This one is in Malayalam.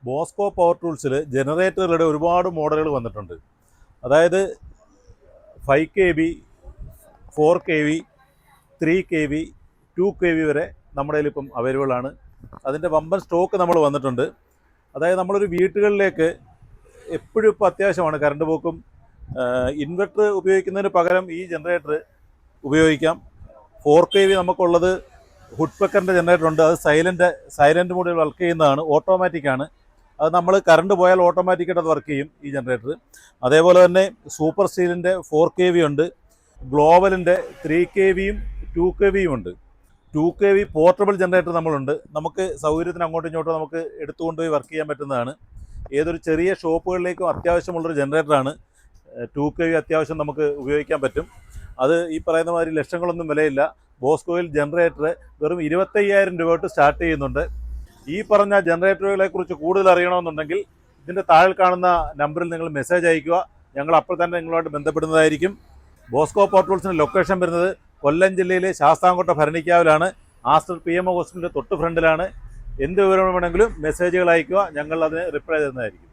ബോസ്കോ പവർ ടൂൾസിൽ ജനറേറ്ററുകളുടെ ഒരുപാട് മോഡലുകൾ വന്നിട്ടുണ്ട്. അതായത് 5 kV, 4 kV, 3 kV, 2 kV വരെ നമ്മുടെ കയ്യിൽ ഇപ്പം അവൈലബിൾ ആണ്. അതിൻ്റെ വമ്പൻ സ്റ്റോക്ക് നമ്മൾ വന്നിട്ടുണ്ട്. അതായത് നമ്മളൊരു വീട്ടുകളിലേക്ക് എപ്പോഴും ഇപ്പോൾ അത്യാവശ്യമാണ് കറണ്ട് പോക്കും. ഇൻവെർട്ടർ ഉപയോഗിക്കുന്നതിന് പകരം ഈ ജനറേറ്റർ ഉപയോഗിക്കാം. 4 kV നമുക്കുള്ളത് ഹുഡ് പെക്കറിൻ്റെ ജനറേറ്റർ ഉണ്ട്. അത് സൈലൻറ്റ് മോഡിൽ വർക്ക് ചെയ്യുന്നതാണ്, ഓട്ടോമാറ്റിക്കാണ്. അത് നമ്മൾ കറണ്ട് പോയാൽ ഓട്ടോമാറ്റിക്കായിട്ട് അത് വർക്ക് ചെയ്യും ഈ ജനറേറ്റർ. അതേപോലെ തന്നെ സൂപ്പർ സ്റ്റീലിൻ്റെ 4 kV ഉണ്ട്. ഗ്ലോബലിൻ്റെ 3 kVയും 2 kVയും ഉണ്ട്. 2 kV പോർട്ടബിൾ ജനറേറ്റർ നമ്മളുണ്ട്. നമുക്ക് സൗകര്യത്തിന് അങ്ങോട്ടും ഇങ്ങോട്ടും നമുക്ക് എടുത്തുകൊണ്ടുപോയി വർക്ക് ചെയ്യാൻ പറ്റുന്നതാണ്. ഏതൊരു ചെറിയ ഷോപ്പുകളിലേക്കും അത്യാവശ്യമുള്ളൊരു ജനറേറ്ററാണ്. 2 kV അത്യാവശ്യം നമുക്ക് ഉപയോഗിക്കാൻ പറ്റും. അത് ഈ പറയുന്ന മാതിരി ലക്ഷങ്ങളൊന്നും വിലയില്ല. ബോസ്കോയിൽ ജനറേറ്റർ വെറും 25,000 രൂപ തൊട്ട് സ്റ്റാർട്ട് ചെയ്യുന്നുണ്ട്. ഈ പറഞ്ഞ ജനറേറ്ററുകളെക്കുറിച്ച് കൂടുതൽ അറിയണമെന്നുണ്ടെങ്കിൽ ഇതിൻ്റെ താഴെ കാണുന്ന നമ്പറിൽ നിങ്ങൾ മെസ്സേജ് അയയ്ക്കുക. ഞങ്ങൾ അപ്പോൾ തന്നെ നിങ്ങളുമായിട്ട് ബന്ധപ്പെടുന്നതായിരിക്കും. ബോസ്കോ പവർ ടൂൾസിൻ്റെ ലൊക്കേഷൻ വരുന്നത് കൊല്ലം ജില്ലയിലെ ശാസ്താംകോട്ട ഭരണിക്കാവിലാണ്. ആസ്റ്റർ PMO ഹോസ്പിറ്റലിൻ്റെ തൊട്ട് ഫ്രണ്ടിലാണ്. എന്ത് വിവരം വേണമെങ്കിലും മെസ്സേജുകൾ അയയ്ക്കുക, ഞങ്ങൾ അതിന് റിപ്ലൈ തരുന്നതായിരിക്കും.